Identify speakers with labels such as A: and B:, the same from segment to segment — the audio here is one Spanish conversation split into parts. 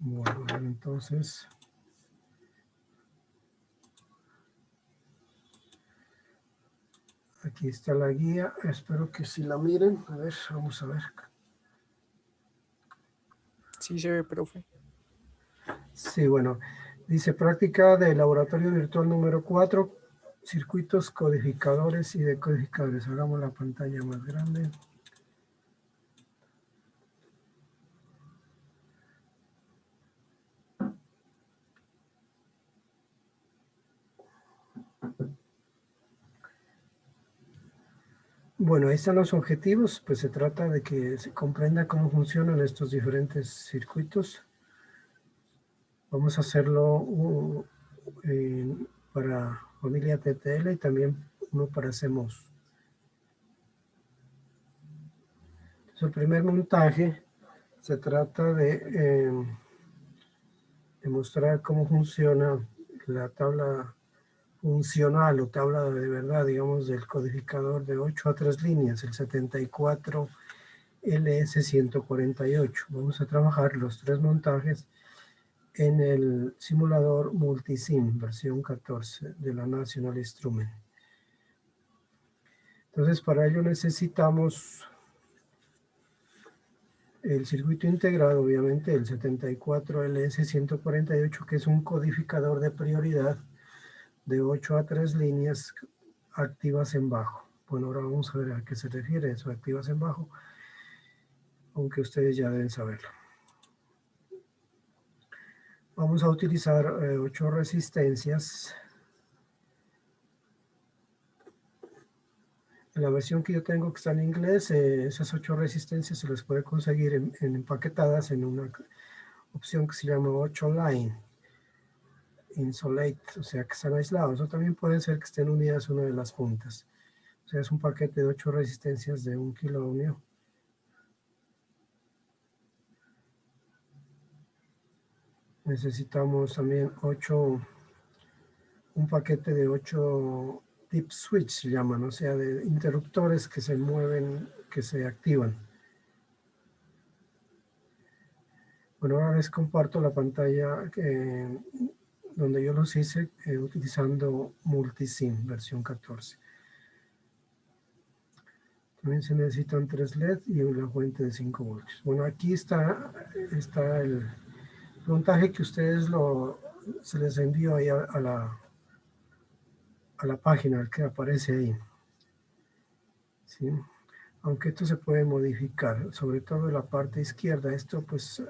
A: Bueno, entonces aquí está la guía, espero que sí la miren. A ver, vamos a ver.
B: Sí se ve, profe.
A: Sí, bueno, dice práctica de laboratorio virtual número 4, circuitos codificadores y decodificadores. Hagamos la pantalla más grande. Bueno, ahí están los objetivos, pues se trata de que se comprenda cómo funcionan estos diferentes circuitos. Vamos a hacerlo para familia TTL y también uno para CMOS. Entonces, el primer montaje se trata de mostrar cómo funciona la tabla funcional o tabla de verdad, digamos, del codificador de 8 a 3 líneas, el 74 LS148. Vamos a trabajar los 3 montajes en el simulador Multisim, versión 14 de la National Instrument. Entonces, para ello necesitamos el circuito integrado, obviamente, el 74LS148, que es un codificador de prioridad de 8 a 3 líneas activas en bajo. Bueno, ahora vamos a ver a qué se refiere eso, activas en bajo, aunque ustedes ya deben saberlo. Vamos a utilizar 8 resistencias. En la versión que yo tengo que está en inglés, esas 8 resistencias se las puede conseguir en empaquetadas en una opción que se llama 8 line. Insolate, o sea que están aislados, o también puede ser que estén unidas una de las puntas. O sea, es un paquete de 8 resistencias de 1 kilo ohmio. Necesitamos también un paquete de 8 tip switch, se llaman, o sea, de interruptores que se mueven, que se activan. Bueno, ahora les comparto la pantalla donde yo los hice utilizando Multisim, versión 14. También se necesitan 3 LED y una fuente de 5 voltios. Bueno, aquí está el montaje que ustedes se les envió ahí a la página que aparece ahí. ¿Sí? Aunque esto se puede modificar, sobre todo en la parte izquierda. Esto pues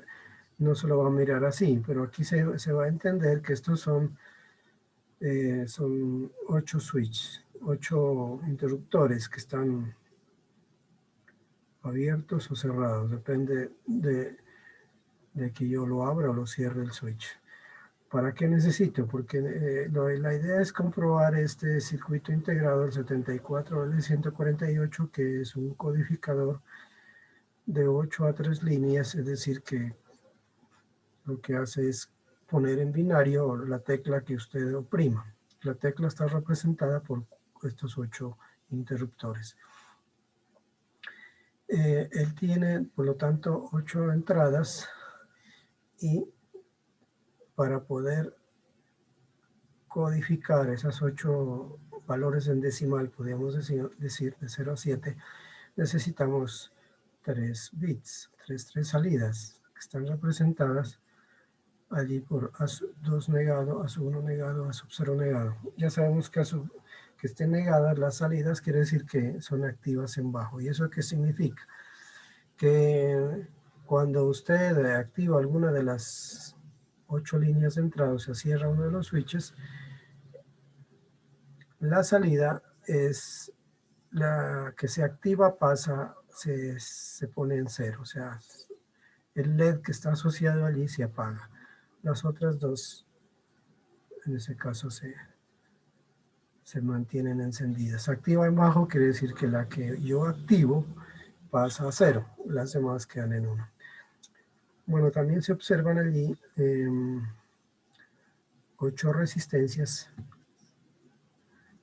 A: no se lo va a mirar así, pero aquí se va a entender que estos son 8 switches, 8 interruptores que están abiertos o cerrados, depende de que yo lo abra o lo cierre el switch. ¿Para qué necesito? Porque la idea es comprobar este circuito integrado, el 74L148, que es un codificador de 8 a 3 líneas, es decir, que lo que hace es poner en binario la tecla que usted oprima. La tecla está representada por estos 8 interruptores. Él tiene, por lo tanto, 8 entradas y para poder codificar esas 8 valores en decimal, podríamos decir de 0 a 7, necesitamos 3 bits, 3 salidas que están representadas allí por A2 negado, A1 negado, A0 negado. Ya sabemos que que estén negadas las salidas quiere decir que son activas en bajo. ¿Y eso qué significa? Que cuando usted activa alguna de las 8 líneas de entrada, o sea, cierra uno de los switches, la salida es la que se activa, se pone en cero, o sea, el LED que está asociado allí se apaga. Las otras dos, en ese caso, se mantienen encendidas. Activa en bajo quiere decir que la que yo activo pasa a cero, las demás quedan en 1. Bueno, también se observan allí 8 resistencias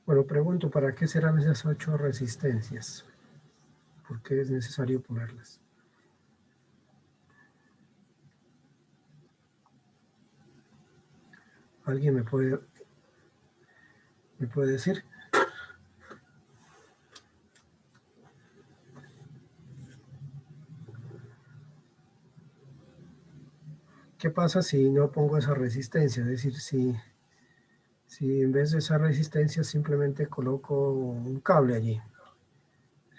A: Bueno, pregunto, ¿para qué serán esas 8 resistencias? ¿Por qué es necesario ponerlas? ¿Alguien me puede decir? ¿Qué pasa si no pongo esa resistencia? Es decir, si en vez de esa resistencia simplemente coloco un cable allí.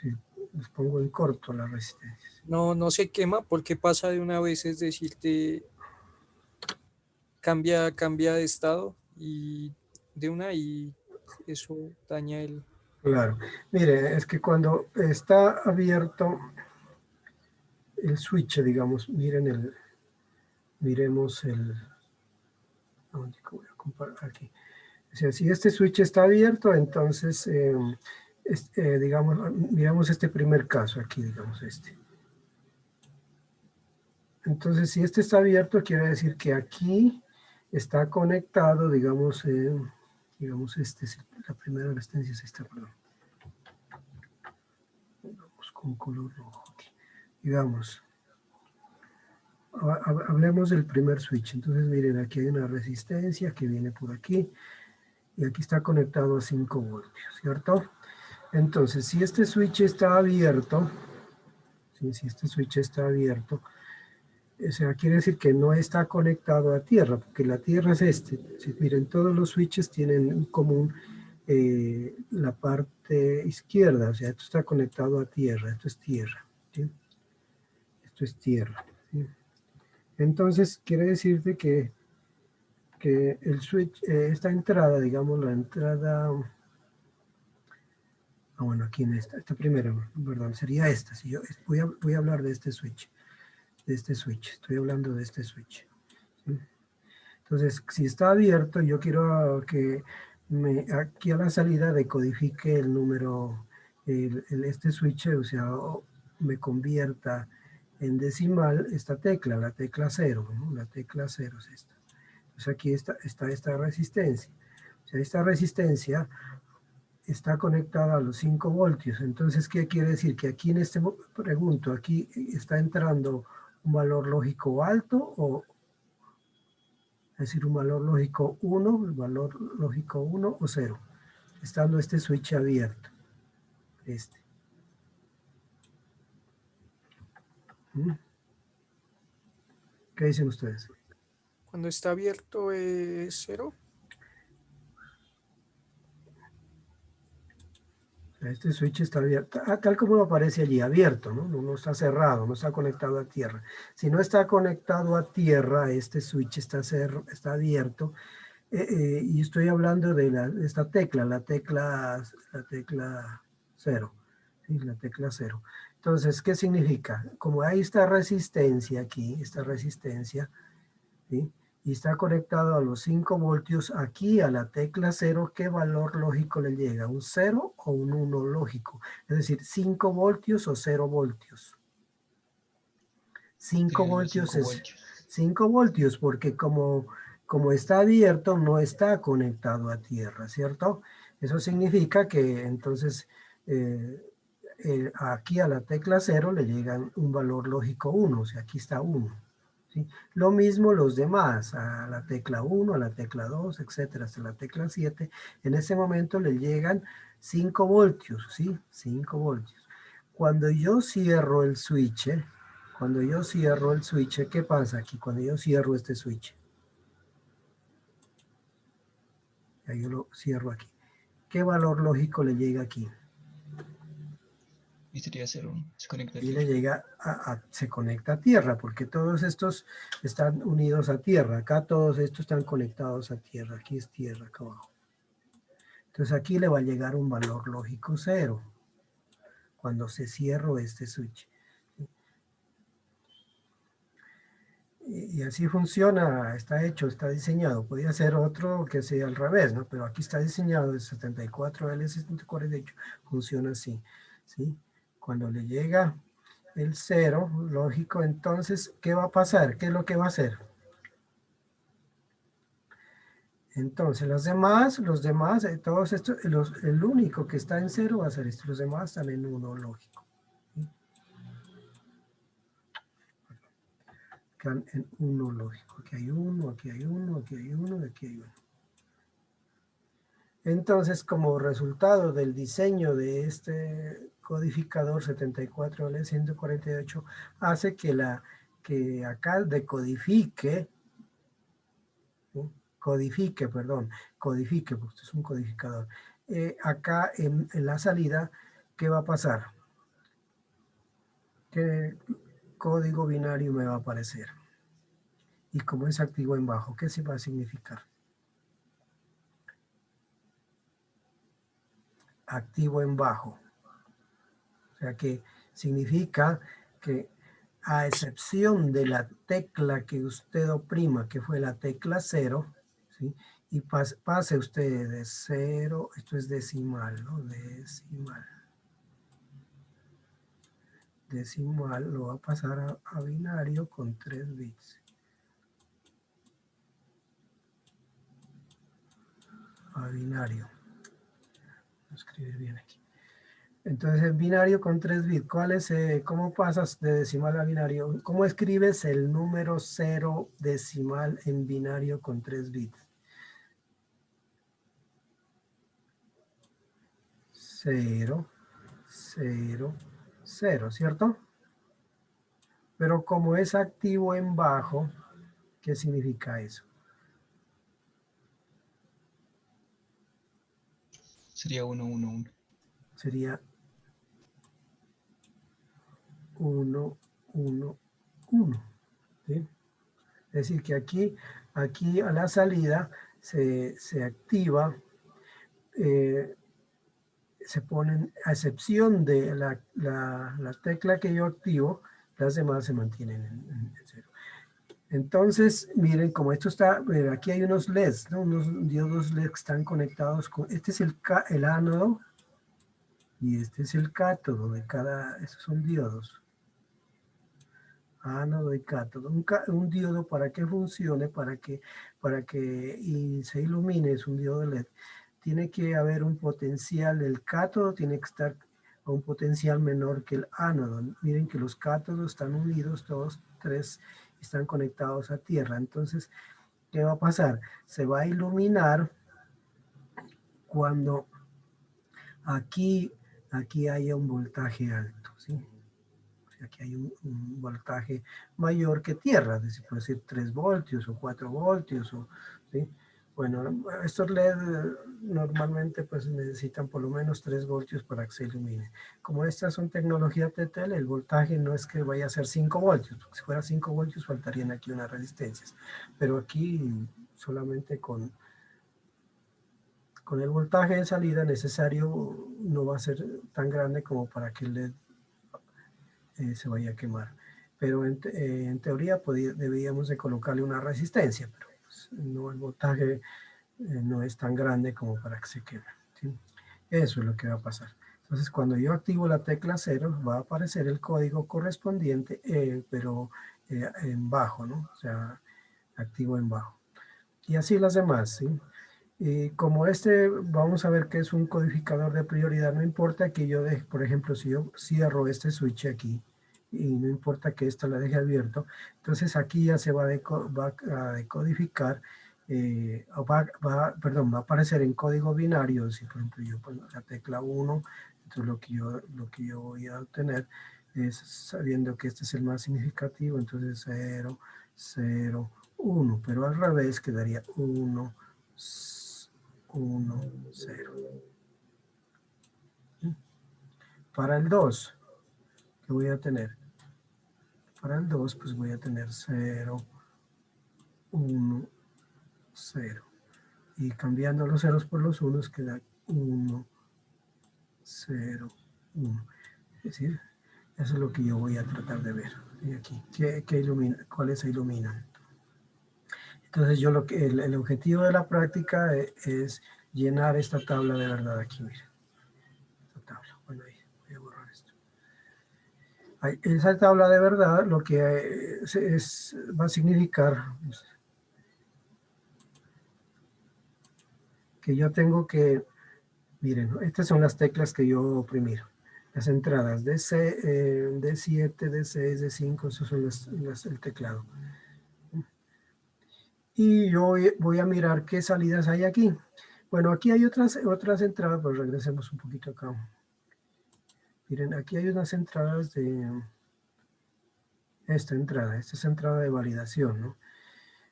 A: Si les pongo en corto la resistencia.
B: No se quema porque pasa de una vez, es decir, cambia de estado y de una y eso daña el...
A: Claro. Mire, es que cuando está abierto el switch, digamos, miremos el, voy a comparar aquí. O sea, si este switch está abierto, entonces, digamos, miramos este primer caso aquí, digamos este. Entonces, si este está abierto, quiere decir que aquí está conectado, digamos, este es la primera resistencia, es esta, perdón. Vamos con color rojo aquí. Digamos, hablemos del primer switch. Entonces, miren, aquí hay una resistencia que viene por aquí y aquí está conectado a 5 voltios, ¿cierto? Entonces, si este switch está abierto, si este switch está abierto, o sea, quiere decir que no está conectado a tierra, porque la tierra es este. Si, miren, todos los switches tienen en común la parte izquierda, o sea, esto está conectado a tierra, esto es tierra, ¿sí? Esto es tierra, ¿sí? Entonces, quiere decirte que el switch, esta entrada, digamos, la entrada, bueno, aquí en esta primera, perdón, sería esta. Si yo voy a hablar de este switch, estoy hablando de este switch, ¿sí? Entonces, si está abierto, yo quiero que aquí a la salida decodifique el número, este switch, o sea, me convierta en decimal esta tecla, la tecla 0, ¿no? La tecla 0 es esta. Entonces aquí está esta resistencia. O sea, esta resistencia está conectada a los 5 voltios. Entonces, ¿qué quiere decir? Que aquí en este, pregunto, aquí está entrando un valor lógico alto o, es decir, un valor lógico 1, el valor lógico 1 o 0, estando este switch abierto. Este. ¿Mm? ¿Qué dicen ustedes?
B: Cuando está abierto es cero.
A: Este switch está abierto, tal como lo aparece allí, abierto, ¿no? No está cerrado, no está conectado a tierra. Si no está conectado a tierra, este switch está abierto. Y estoy hablando de esta tecla, la tecla 0. ¿Sí? La tecla 0. Entonces, ¿qué significa? Como hay esta resistencia aquí, esta resistencia, ¿sí? Y está conectado a los 5 voltios aquí a la tecla 0, ¿qué valor lógico le llega? ¿Un 0 o un 1 lógico? Es decir, 5 voltios o 0 voltios. 5
C: Serían los
A: voltios
C: 5
A: es
C: voltios.
A: 5 voltios porque como está abierto no está conectado a tierra, ¿cierto? Eso significa que entonces aquí a la tecla 0 le llegan un valor lógico 1, o sea, aquí está 1. ¿Sí? Lo mismo los demás, a la tecla 1, a la tecla 2, etcétera, hasta la tecla 7. En ese momento le llegan 5 voltios, ¿sí? 5 voltios. Cuando yo cierro el switch, ¿qué pasa aquí? Cuando yo cierro este switch, ya yo lo cierro aquí. ¿Qué valor lógico le llega aquí?
C: Y sería 0, ¿no? Se conecta a
A: Y le
C: tierra.
A: llega se conecta a tierra, porque todos estos están unidos a tierra. Acá todos estos están conectados a tierra. Aquí es tierra, acá abajo. Entonces aquí le va a llegar un valor lógico 0 cuando se cierra este switch. Y así funciona, está hecho, está diseñado. Podría ser otro que sea al revés, ¿no? Pero aquí está diseñado el 74L74, funciona así, ¿sí? Cuando le llega el 0, lógico, entonces, ¿qué va a pasar? ¿Qué es lo que va a hacer? Entonces, los demás, todos estos, el único que está en 0 va a ser este. Los demás están en 1, lógico. ¿Sí? Están en 1, lógico. Aquí hay 1, aquí hay 1, aquí hay 1, aquí hay 1. Entonces, como resultado del diseño de este codificador 74L148, hace que acá decodifique, ¿sí? Codifique, porque es un codificador. Acá en la salida, ¿qué va a pasar? ¿Qué código binario me va a aparecer? Y como es activo en bajo, ¿qué se va a significar? Activo en bajo. O sea que significa que a excepción de la tecla que usted oprima, que fue la tecla 0, ¿sí? Y pase usted de 0, esto es decimal, ¿no? Decimal lo va a pasar a binario con 3 bits. A binario. Voy a escribir bien aquí. Entonces, el binario con 3 bits, ¿cómo pasas de decimal a binario? ¿Cómo escribes el número 0 decimal en binario con 3 bits? 0, 0, 0, ¿cierto? Pero como es activo en bajo, ¿qué significa eso?
C: Sería 1, 1, 1.
A: Sería 1, 1, 1. ¿Sí? Es decir, que aquí a la salida se activa, se ponen, a excepción de la tecla que yo activo, las demás se mantienen en 0. Entonces, miren, como esto está, aquí hay unos LEDs, ¿no? Unos diodos LED que están conectados con, este es el ánodo y este es el cátodo de estos son diodos. Ánodo y cátodo. Un diodo para que funcione, para que se ilumine, es un diodo LED. Tiene que haber un potencial, el cátodo tiene que estar a un potencial menor que el ánodo. Miren que los cátodos están unidos, todos tres están conectados a tierra. Entonces, ¿qué va a pasar? Se va a iluminar cuando aquí haya un voltaje alto, ¿sí? Aquí hay un voltaje mayor que tierra, es decir, puede ser 3 voltios o 4 voltios, ¿sí? Bueno, estos LED normalmente pues necesitan por lo menos 3 voltios para que se ilumine. Como estas son tecnología TTL, el voltaje no es que vaya a ser 5 voltios, porque si fuera 5 voltios faltarían aquí unas resistencias, pero aquí solamente con el voltaje de salida necesario no va a ser tan grande como para que el LED se vaya a quemar. Pero en teoría deberíamos de colocarle una resistencia, pero pues, no, el voltaje no es tan grande como para que se queme, ¿sí? Eso es lo que va a pasar. Entonces, cuando yo activo la tecla 0, va a aparecer el código correspondiente, pero en bajo, ¿no? O sea, activo en bajo. Y así las demás, ¿sí? Y como vamos a ver que es un codificador de prioridad, no importa que yo deje, por ejemplo, si yo cierro este switch aquí, y no importa que esto la deje abierto, entonces aquí ya se va a decodificar, perdón, va a aparecer en código binario. Si por ejemplo yo pongo la tecla 1, entonces lo que yo voy a obtener es, sabiendo que este es el más significativo, entonces 0, 0, 1, pero al revés quedaría 1, 1, 0. Para el 2, ¿qué voy a tener? Para el 2, pues voy a tener 0, 1, 0. Y cambiando los ceros por los unos queda 1, 0, 1. Es decir, eso es lo que yo voy a tratar de ver. Y aquí, ¿cuáles se iluminan? Entonces el objetivo de la práctica es llenar esta tabla de verdad aquí, miren. Esta tabla. Bueno, ahí voy a borrar esto. Esa tabla de verdad lo que va a significar que yo tengo que, miren, estas son las teclas que yo oprimir. Las entradas D7, D6, D5, esos son el teclado. Y yo voy a mirar qué salidas hay aquí. Bueno, aquí hay otras entradas, pues regresemos un poquito acá. Miren, aquí hay unas entradas de esta es entrada de validación, ¿no?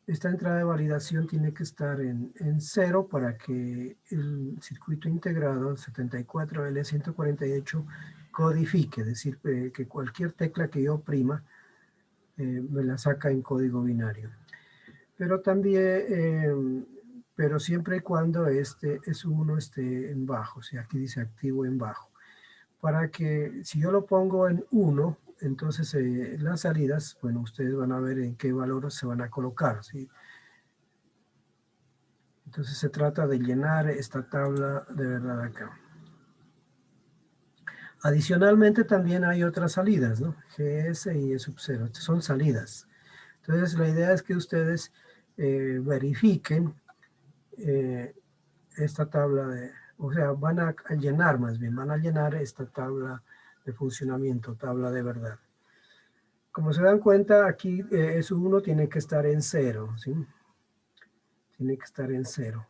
A: Esta entrada de validación tiene que estar en 0 para que el circuito integrado, el 74L148, codifique, es decir, que cualquier tecla que yo oprima me la saca en código binario. Pero también, pero siempre y cuando este S1 esté en bajo, o sea, aquí dice activo en bajo. Para que, si yo lo pongo en 1, entonces las salidas, bueno, ustedes van a ver en qué valores se van a colocar, ¿sí? Entonces se trata de llenar esta tabla de verdad acá. Adicionalmente también hay otras salidas, ¿no? GS y E sub 0, son salidas. Entonces la idea es que ustedes verifiquen esta tabla de, o sea, van a llenar más bien, van a llenar esta tabla de funcionamiento, tabla de verdad. Como se dan cuenta, aquí S1 tiene que estar en 0, ¿sí? Tiene que estar en 0.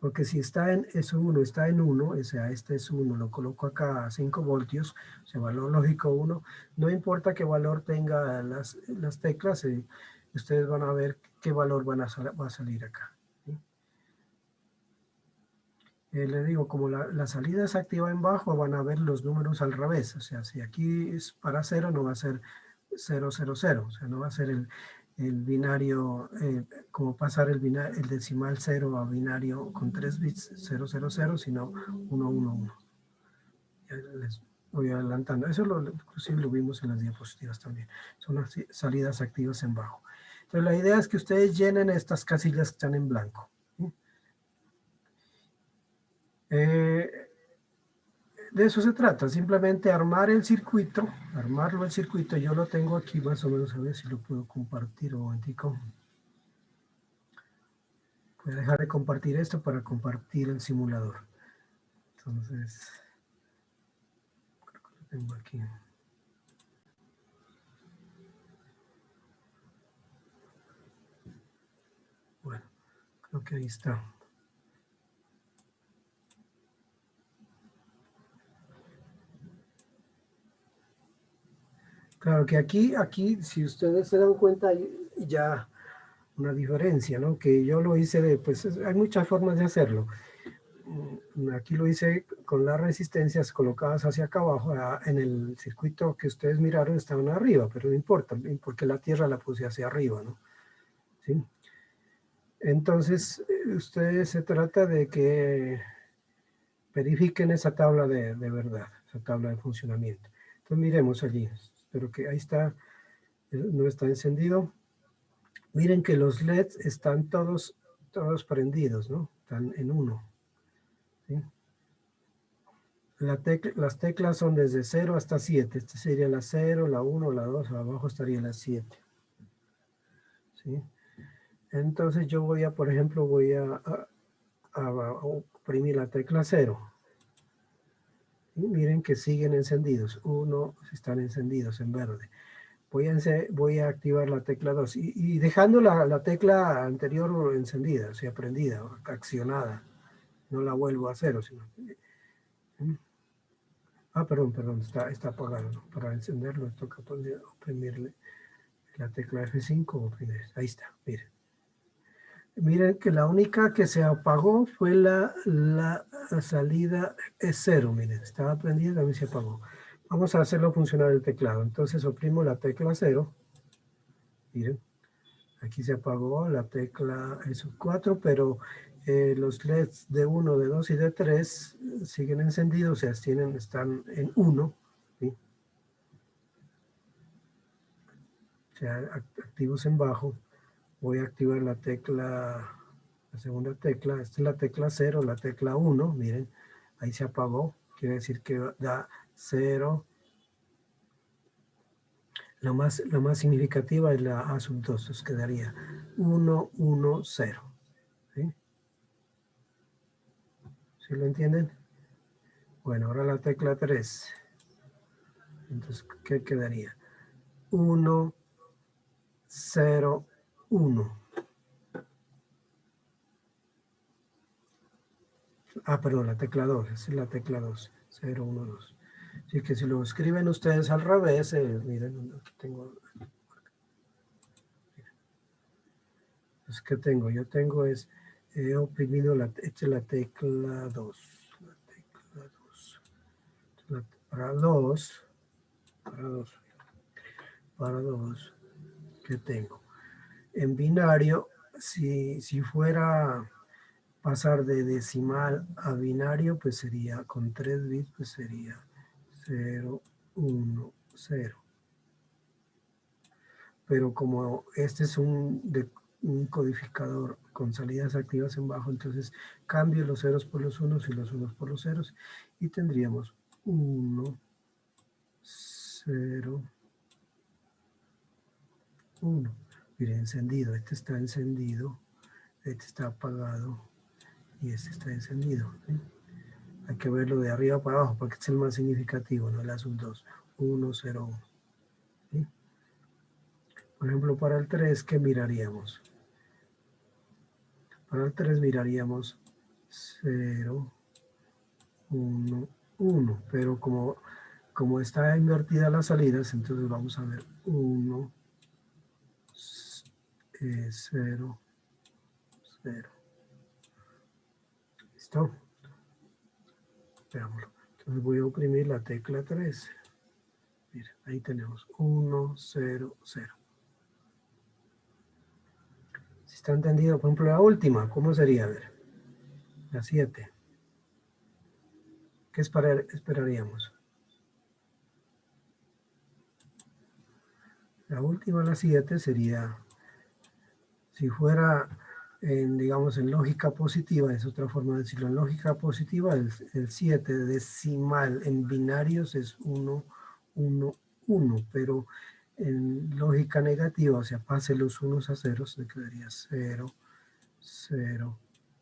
A: Porque si está en S1, está en 1, o sea, este es 1, lo coloco acá a 5 voltios, o sea, valor lógico 1, no importa qué valor tenga las teclas, ustedes van a ver qué valor va a salir acá. ¿Sí? Les digo, como la salida es activa en bajo, van a ver los números al revés, o sea, si aquí es para 0, no va a ser 0, 0, 0, o sea, no va a ser el binario, como pasar el decimal 0 a binario con 3 bits, 0, 0, 0, sino 1, 1, 1. Ya les voy adelantando. Eso inclusive lo vimos en las diapositivas también. Son las salidas activas en bajo. Entonces la idea es que ustedes llenen estas casillas que están en blanco. ¿Sí? De eso se trata, simplemente armar el circuito, armarlo el circuito. Yo lo tengo aquí más o menos, a ver si lo puedo compartir un momentico. Voy a dejar de compartir esto para compartir el simulador. Entonces, creo que lo tengo aquí. Bueno, creo que ahí está. Claro que aquí, si ustedes se dan cuenta, hay ya una diferencia, ¿no? Que yo lo hice pues hay muchas formas de hacerlo. Aquí lo hice con las resistencias colocadas hacia acá abajo. En el circuito que ustedes miraron estaban arriba, pero no importa, porque la tierra la puse hacia arriba, ¿no? ¿Sí? Entonces, ustedes se trata de que verifiquen esa tabla de verdad, esa tabla de funcionamiento. Entonces miremos allí, espero que ahí está, no está encendido. Miren que los LEDs están todos prendidos, ¿no? Están en 1. ¿Sí? Las teclas son desde 0 hasta 7. Esta sería la 0, la 1, la 2, abajo estaría la 7. ¿Sí? Entonces yo voy a, por ejemplo, voy a oprimir la tecla 0. Y miren que siguen encendidos. 1 están encendidos en verde. Voy a activar la tecla 2 y dejando la tecla anterior encendida, o sea, prendida, accionada. No la vuelvo a cero, sino... perdón, está apagado, ¿no? Para encenderlo toca oprimirle la tecla F5. Ahí está, miren. Miren que la única que se apagó fue la salida E0, miren, estaba prendida y también se apagó. Vamos a hacerlo funcionar el teclado. Entonces oprimo la tecla 0. Miren, aquí se apagó la tecla E4, pero los LEDs de 1, de 2 y de 3 siguen encendidos, o sea, están en 1. ¿Sí? O sea, activos en bajo. Voy a activar la segunda tecla. Esta es la tecla 0, la tecla 1. Miren, ahí se apagó. Quiere decir que da 0. La más significativa es la A sub 2. Entonces quedaría 1, 1, 0. ¿Sí? ¿Sí lo entienden? Bueno, ahora la tecla 3. Entonces, ¿qué quedaría? 1, 0, 1. Ah, perdón, la tecla 2. Esa es la tecla 2. 0, 1, 2. Así que si lo escriben ustedes al revés, miren, aquí tengo. Entonces, ¿qué tengo? Yo tengo he oprimido esta es la tecla 2. La tecla 2. Para 2, para 2, ¿qué tengo? En binario, si fuera pasar de decimal a binario, pues sería con 3 bits, pues sería 0, 1, 0. Pero como este es un codificador con salidas activas en bajo, entonces cambio los ceros por los unos y los unos por los ceros y tendríamos 1, 0, 1. Mire, encendido, este está encendido, este está apagado y este está encendido. ¿Sí? Hay que verlo de arriba para abajo porque este es el más significativo, no el azul 2. 1, 0, 1. ¿Sí? Por ejemplo, para el 3, ¿qué miraríamos? Para el 3 miraríamos 0, 1, 1. Pero como está invertida las salidas, entonces vamos a ver 1, 0, 0. ¿Listo? Veámoslo. Entonces voy a oprimir la tecla 3. Miren, ahí tenemos 1, 0, 0. Si está entendido, por ejemplo, la última, ¿cómo sería? A ver, la 7. ¿Qué esperaríamos? La última, la 7, sería, si fuera, digamos, en lógica positiva, es otra forma de decirlo, en lógica positiva, el 7 decimal en binarios es 1, 1, 1, pero en lógica negativa, o sea, pase los unos a ceros, se quedaría 0, 0,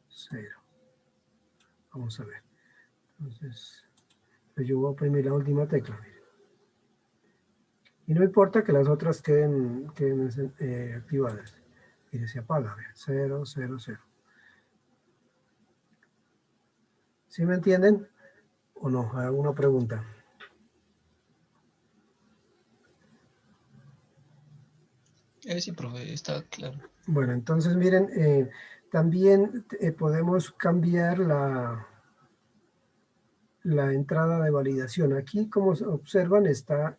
A: 0. Vamos a ver. Entonces, pues yo voy a oprimir la última tecla. Miren. Y no importa que las otras queden activadas. Mire, se apaga. 0, 0, 0. ¿Sí me entienden? ¿O no? ¿Alguna pregunta?
C: Sí, profe, está claro.
A: Bueno, entonces miren, también podemos cambiar la entrada de validación. Aquí, como observan, está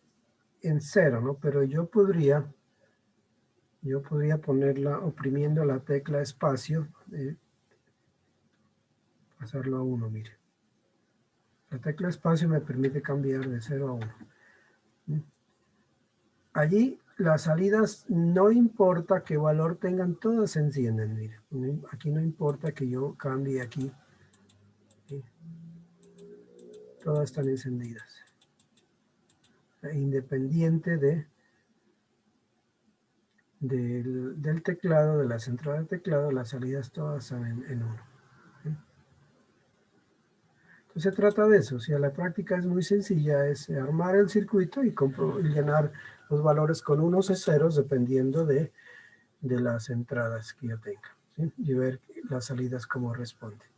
A: en 0, ¿no? Pero yo podría ponerla oprimiendo la tecla espacio, pasarlo a 1, mire. La tecla espacio me permite cambiar de 0 a 1. Allí las salidas, no importa qué valor tengan, todas se encienden, mire. Aquí no importa que yo cambie aquí. ¿Sí? Todas están encendidas. Independiente del teclado, de la entradas de teclado, las salidas todas están en 1. ¿Sí? Entonces se trata de eso. O sea, la práctica es muy sencilla, es armar el circuito y llenar los valores con unos y ceros dependiendo de las entradas que yo tenga. ¿Sí? Y ver las salidas cómo responden.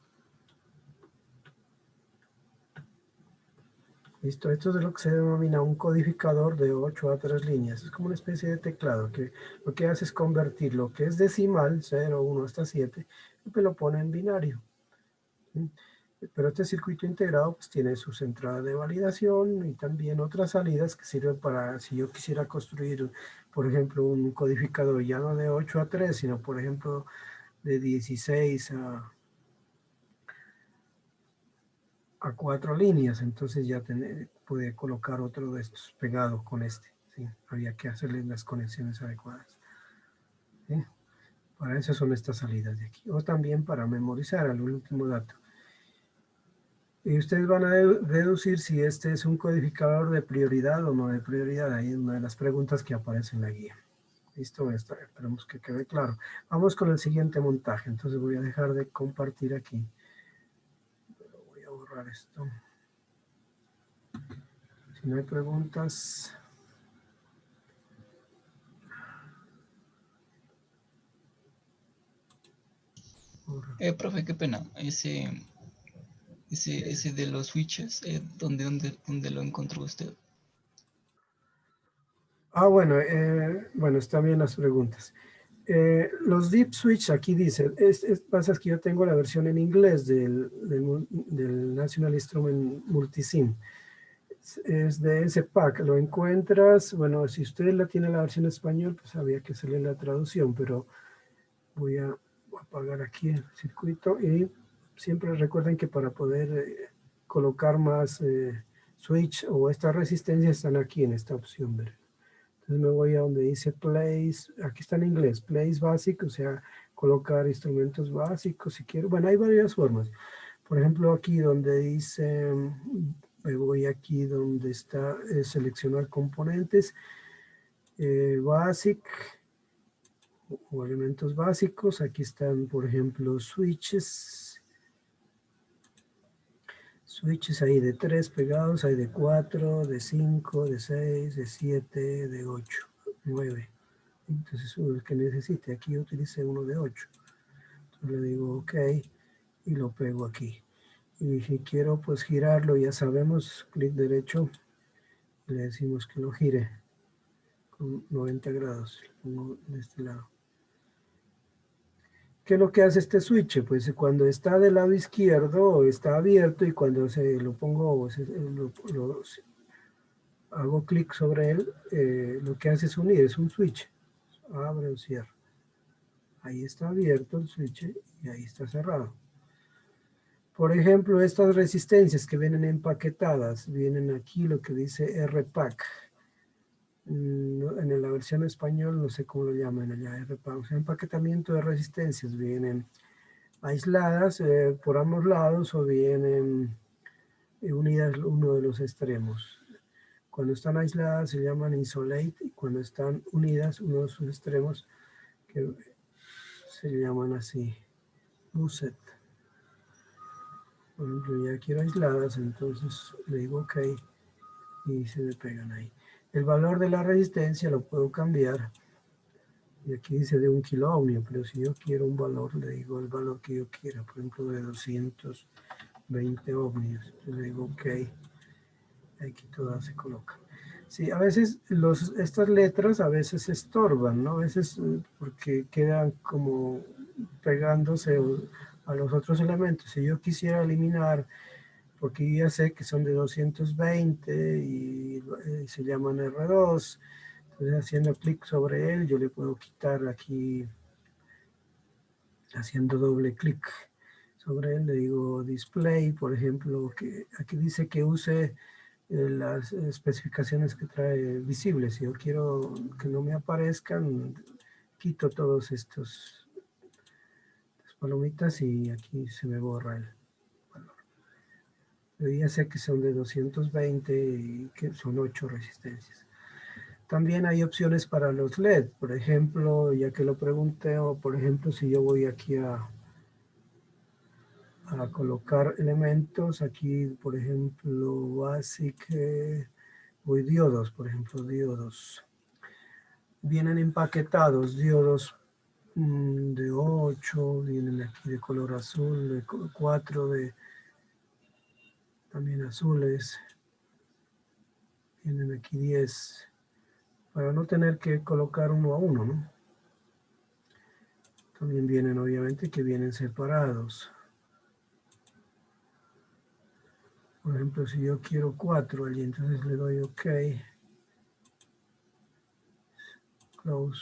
A: Listo, esto es lo que se denomina un codificador de 8 a 3 líneas. Es como una especie de teclado que lo que hace es convertir lo que es decimal, 0, 1 hasta 7, y pues lo pone en binario. ¿Sí? Pero este circuito integrado pues tiene sus entradas de validación y también otras salidas que sirven para, si yo quisiera construir, por ejemplo, un codificador ya no de 8 a 3, sino por ejemplo de 16 a 4 líneas, entonces ya puede colocar otro de estos pegados con este. ¿Sí? Había que hacerle las conexiones adecuadas. ¿Sí? Para eso son estas salidas de aquí. O también para memorizar el último dato. Y ustedes van a deducir si este es un codificador de prioridad o no de prioridad. Ahí es una de las preguntas que aparece en la guía. Listo, esperemos que quede claro. Vamos con el siguiente montaje. Entonces voy a dejar de compartir aquí. borrar esto. Si no hay preguntas.
C: Profe, qué pena. Ese de los switches, ¿dónde lo encontró usted?
A: Bueno, bueno, están bien las preguntas. Los deep switch aquí dice, pasa que yo tengo la versión en inglés del National Instrument Multisim. Es de ese pack, lo encuentras, bueno, si usted la tiene la versión en español, pues había que hacerle la traducción, pero voy a apagar aquí el circuito y siempre recuerden que para poder colocar más switch o estas resistencias están aquí en esta opción, ¿verdad? Entonces me voy a donde dice place, aquí está en inglés, place basic, o sea, colocar instrumentos básicos si quiero. Bueno, hay varias formas. Por ejemplo, aquí donde dice, me voy aquí donde está seleccionar componentes, basic o elementos básicos. Aquí están, por ejemplo, switches. Switches hay de 3 pegados, hay de 4, de 5, de 6, de 7, de 8, 9. Entonces el que necesite, aquí yo utilicé uno de 8. Entonces le digo OK y lo pego aquí. Y si quiero pues girarlo, ya sabemos, clic derecho, le decimos que lo gire con 90 grados. Lo pongo de este lado. ¿Qué es lo que hace este switch? Pues cuando está del lado izquierdo está abierto y cuando se lo pongo, hago clic sobre él, lo que hace es unir, es un switch. Abre o cierra. Ahí está abierto el switch y ahí está cerrado. Por ejemplo, estas resistencias que vienen empaquetadas, vienen aquí lo que dice RPack. En la versión español no sé cómo lo llaman allá, RPack. O sea, empaquetamiento de resistencias, vienen aisladas por ambos lados o vienen unidas uno de los extremos. Cuando están aisladas se llaman isolate y cuando están unidas uno de sus extremos que se llaman así, buset. Por ejemplo, ya quiero aisladas, entonces le digo OK y se me pegan ahí. El valor de la resistencia lo puedo cambiar. Y aquí dice de 1 kilo ohmio, pero si yo quiero un valor, le digo el valor que yo quiera, por ejemplo de 220 ohmios. Entonces le digo OK. Aquí todas se colocan. Sí, a veces estas letras a veces estorban, ¿no? A veces porque quedan como pegándose a los otros elementos. Si yo quisiera eliminar, porque ya sé que son de 220 y se llaman R2, entonces haciendo clic sobre él, yo le puedo quitar aquí, haciendo doble clic sobre él, le digo display, por ejemplo, que aquí dice que use las especificaciones que trae visibles. Si yo quiero que no me aparezcan, quito todos estas palomitas y aquí se me borra el valor. Yo ya sé que son de 220 y que son 8 resistencias. También hay opciones para los LED, por ejemplo, ya que lo pregunté, o por ejemplo, si yo voy aquí a colocar elementos, aquí, por ejemplo, basic, voy diodos, por ejemplo, diodos. Vienen empaquetados, diodos de 8, vienen aquí de color azul, de 4, también azules, vienen aquí 10, para no tener que colocar uno a uno, ¿no? También vienen, obviamente, que vienen separados. Por ejemplo, si yo quiero 4 allí, entonces le doy OK. Close.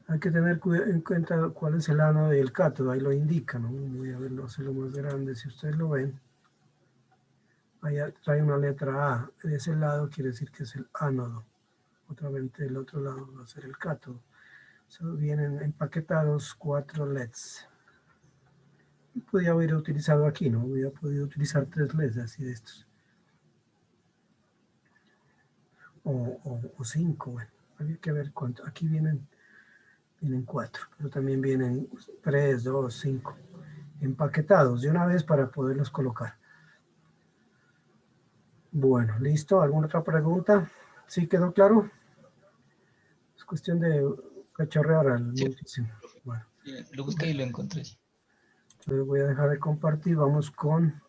A: Hay que tener en cuenta cuál es el ánodo y el cátodo, ahí lo indica, ¿no? Voy a verlo, hacerlo más grande, si ustedes lo ven. Allá trae una letra A, de ese lado quiere decir que es el ánodo. Otra vez del otro lado va a ser el cátodo. Vienen empaquetados 4 LEDs. Podría haber utilizado aquí, ¿no? Hubiera podido utilizar 3 LEDs así de estos. O 5, bueno. Habría que ver cuánto. Aquí vienen 4, pero también vienen 3, 2, 5. Empaquetados de una vez para poderlos colocar. Bueno, listo. ¿Alguna otra pregunta? ¿Sí quedó claro? Es cuestión de cacharrear al
C: Sí,
A: multisim. Bueno,
C: lo busqué y lo encontré. Sí.
A: entonces voy a dejar de compartir. Vamos con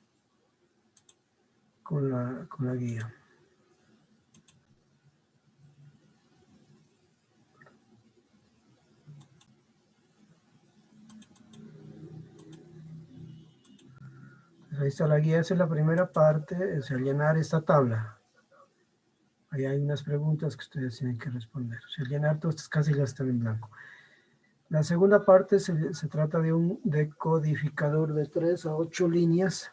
A: la guía. Ahí está la guía, esa es la primera parte, es el llenar esta tabla. Ahí hay unas preguntas que ustedes tienen que responder. Si al llenar todas estas casillas están en blanco. La segunda parte se trata de un decodificador de 3 a 8 líneas,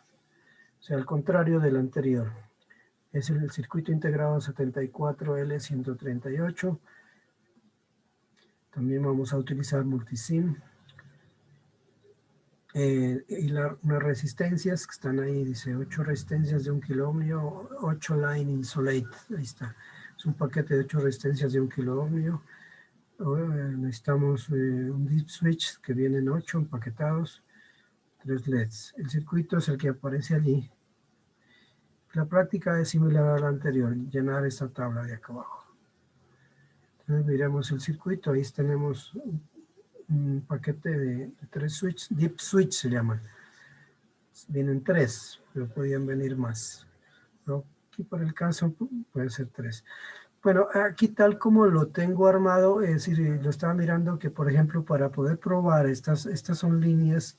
A: o sea, al contrario del anterior. Es el circuito integrado 74L138. También vamos a utilizar multisim. Y unas resistencias que están ahí, dice 8 resistencias de 1 kilo ohmio, 8 line insulate, ahí está. Es un paquete de 8 resistencias de 1 kilo ohmio. Necesitamos un deep switch que vienen 8 empaquetados, 3 LEDs. El circuito es el que aparece allí. La práctica es similar a la anterior, llenar esta tabla de acá abajo. Entonces miremos el circuito, ahí tenemos un paquete de 3 switches, deep switch se llaman. Vienen 3, pero podían venir más. Pero aquí por el caso puede ser 3. Bueno, aquí tal como lo tengo armado, es decir, lo estaba mirando que, por ejemplo, para poder probar, estas son líneas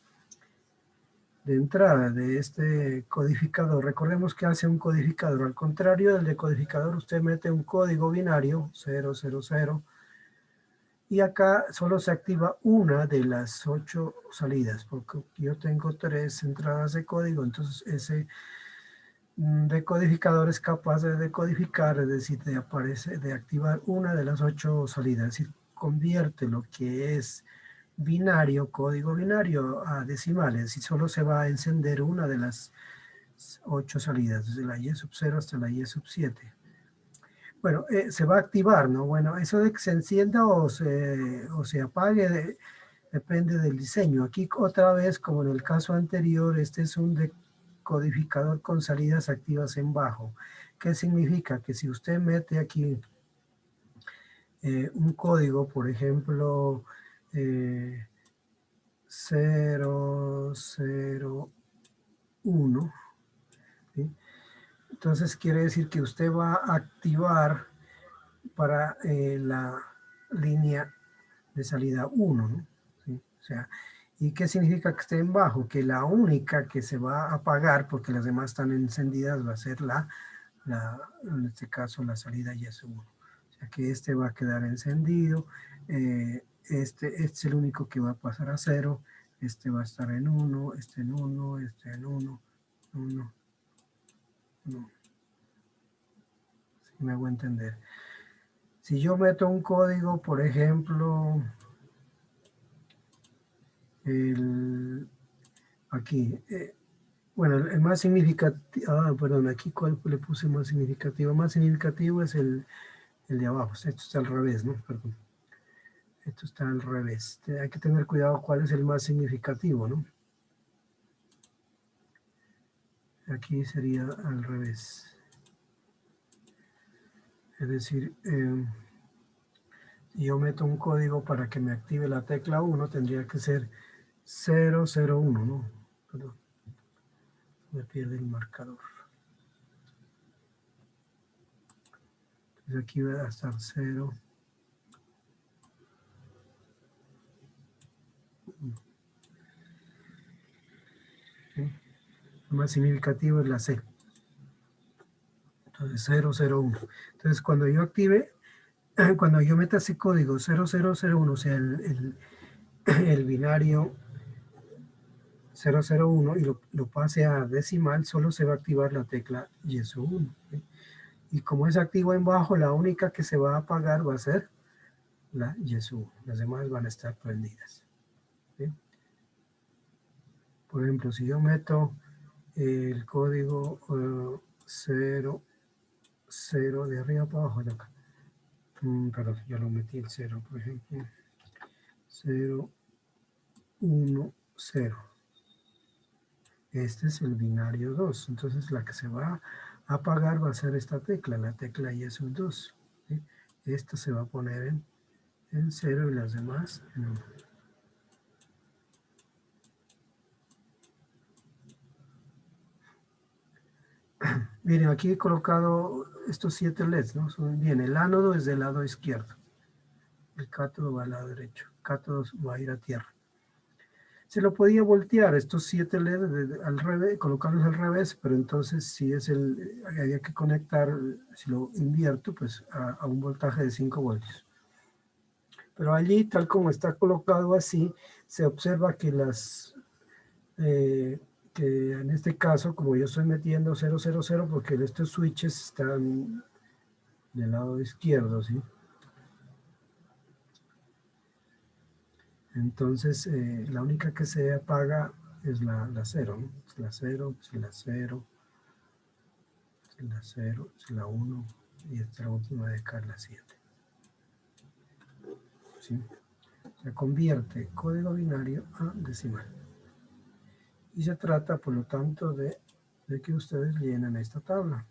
A: de entrada de este codificador. Recordemos que hace un codificador. Al contrario del decodificador, usted mete un código binario, 000, y acá solo se activa una de las 8 salidas, porque yo tengo 3 entradas de código, entonces ese decodificador es capaz de decodificar, es decir, de activar una de las 8 salidas, es decir, convierte lo que es binario, código binario, a decimales, y solo se va a encender una de las 8 salidas, desde la Y sub 0 hasta la Y sub 7. Bueno, se va a activar, ¿no? Bueno, eso de que se encienda o se apague depende del diseño. Aquí otra vez, como en el caso anterior, este es un decodificador con salidas activas en bajo. ¿Qué significa? Que si usted mete aquí un código, por ejemplo, 001, ¿sí? Entonces quiere decir que usted va a activar para la línea de salida 1, ¿no? ¿Sí? O sea, ¿y qué significa que esté en bajo? Que la única que se va a apagar, porque las demás están encendidas, va a ser en este caso, la salida YS1. O sea, que este va a quedar encendido, este es el único que va a pasar a 0, este va a estar en 1, este en 1, este en 1, 1, 1. Si me hago entender. Si yo meto un código, por ejemplo, aquí, bueno, el más significativo, perdón, aquí cuál le puse más significativo. Más significativo es el de abajo, esto está al revés, ¿no? Perdón. Esto está al revés. Hay que tener cuidado cuál es el más significativo, ¿no? Aquí sería al revés. Es decir, si yo meto un código para que me active la tecla 1, tendría que ser 001, ¿no? Perdón, me pierde el marcador. Entonces aquí va a estar 0. ¿Sí? Lo más significativo es la C. Entonces 001. Entonces cuando yo active, cuando yo meta ese código 0001, o sea, el binario 001 y lo pase a decimal, solo se va a activar la tecla YESO1. ¿Sí? Y como es activo en bajo, la única que se va a apagar va a ser la YESO1. Las demás van a estar prendidas. ¿Sí? Por ejemplo, si yo meto el código 0 de arriba para abajo, de acá. Perdón, ya lo metí el 0, por ejemplo. 0, 1, 0. Este es el binario 2. Entonces la que se va Apagar va a ser esta tecla, la tecla Y sub 2. ¿Sí? Esta se va a poner en 0 y las demás en 1. Miren, aquí he colocado estos 7 LEDs, ¿no? Bien, el ánodo es del lado izquierdo. El cátodo va al lado derecho. El cátodo va a ir a tierra. Se lo podía voltear, estos 7 LEDs al revés, colocarlos al revés, pero entonces si es había que conectar, si lo invierto, pues a un voltaje de 5 voltios. Pero allí, tal como está colocado así, se observa que que en este caso, como yo estoy metiendo 000, porque estos switches están del lado izquierdo, ¿sí? Entonces, la única que se apaga es la 0, ¿no? Es la 0, es la 0, es la 0, es la 1, y esta es la última de acá, la 7. ¿Sí? Se convierte código binario a decimal. Y se trata, por lo tanto, de que ustedes llenen esta tabla.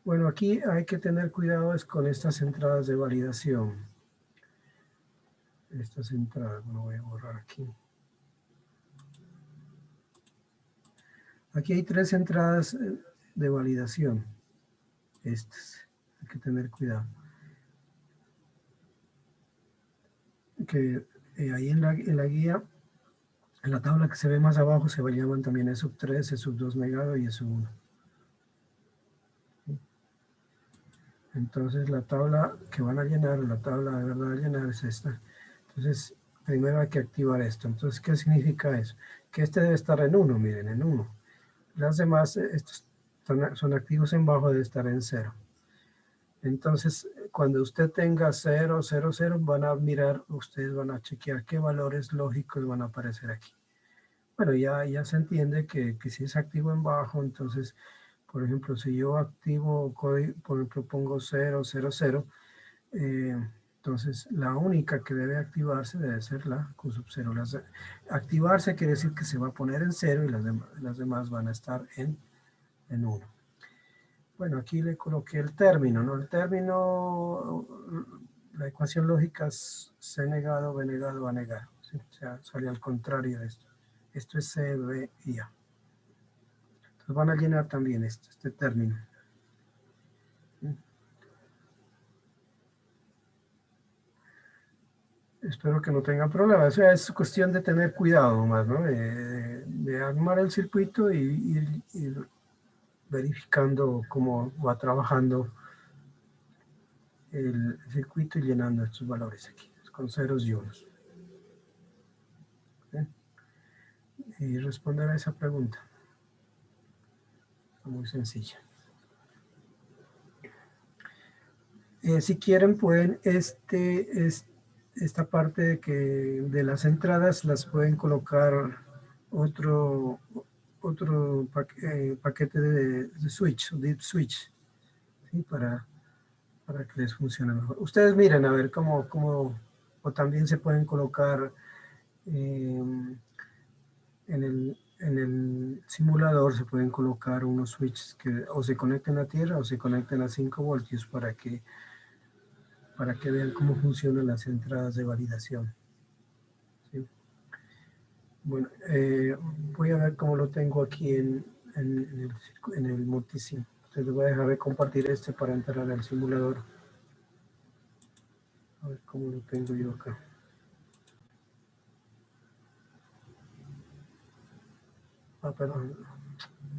A: Bueno, aquí hay que tener cuidado con estas entradas de validación. Estas entradas, lo voy a borrar aquí. Aquí hay 3 entradas de validación. Estas, hay que tener cuidado. Que ahí en la guía, en la tabla que se ve más abajo, se llaman también sub 3, sub 2 negado y sub 1. Entonces la tabla que van a llenar, la tabla de verdad a llenar es esta. Entonces primero hay que activar esto. Entonces, ¿qué significa eso? Que este debe estar en 1, miren, en 1. Las demás, estos son activos en bajo, debe estar en 0. Entonces, cuando usted tenga 0, 0, 0, van a mirar, ustedes van a chequear qué valores lógicos van a aparecer aquí. Bueno, ya se entiende que si es activo en bajo, entonces, por ejemplo, si yo activo, por ejemplo, pongo 0, 0, 0, entonces la única que debe activarse debe ser la Q sub 0. Activarse quiere decir que se va a poner en 0 y las demás van a estar en 1. Bueno, aquí le coloqué el término, ¿no? El término, la ecuación lógica es C negado, B negado, A negado. ¿Sí? O sea, sale al contrario de esto. Esto es C, B y A. Entonces van a llenar también este término. ¿Sí? Espero que no tengan problemas. O sea, es cuestión de tener cuidado nomás, ¿no? De armar el circuito y ir verificando cómo va trabajando el circuito y llenando estos valores aquí, con ceros y unos. ¿Sí? Y responder a esa pregunta. Muy sencilla. Si quieren, pueden esta parte de las entradas las pueden colocar otro paquete de switch, deep switch, ¿sí? para que les funcione mejor. Ustedes miren a ver cómo o también se pueden colocar en el simulador, se pueden colocar unos switches que o se conecten a tierra o se conecten a 5 voltios para que vean cómo funcionan las entradas de validación. ¿Sí? Bueno, voy a ver cómo lo tengo aquí en el multisim. Entonces voy a dejar de compartir para entrar al simulador. A ver cómo lo tengo yo acá. Ah, perdón.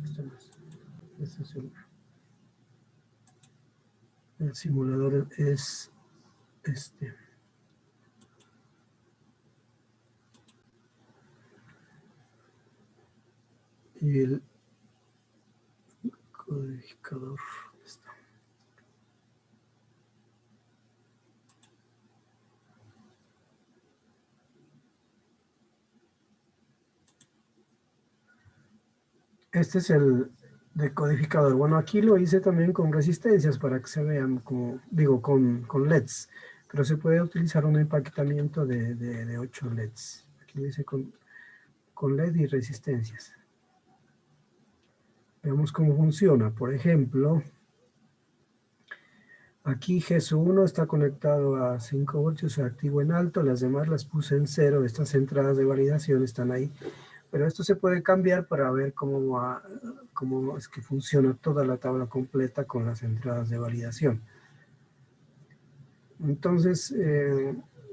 A: Este no es. Este es el simulador es este. Y el codificador está. Este es el decodificador. Bueno, aquí lo hice también con resistencias para que se vean, como digo, con LEDs. Pero se puede utilizar un empaquetamiento de 8 LEDs. Aquí lo hice con LED y resistencias. Veamos cómo funciona. Por ejemplo, aquí G1 está conectado a 5 voltios, activo en alto, las demás las puse en 0, estas entradas de validación están ahí, pero esto se puede cambiar para ver cómo es que funciona toda la tabla completa con las entradas de validación. Entonces,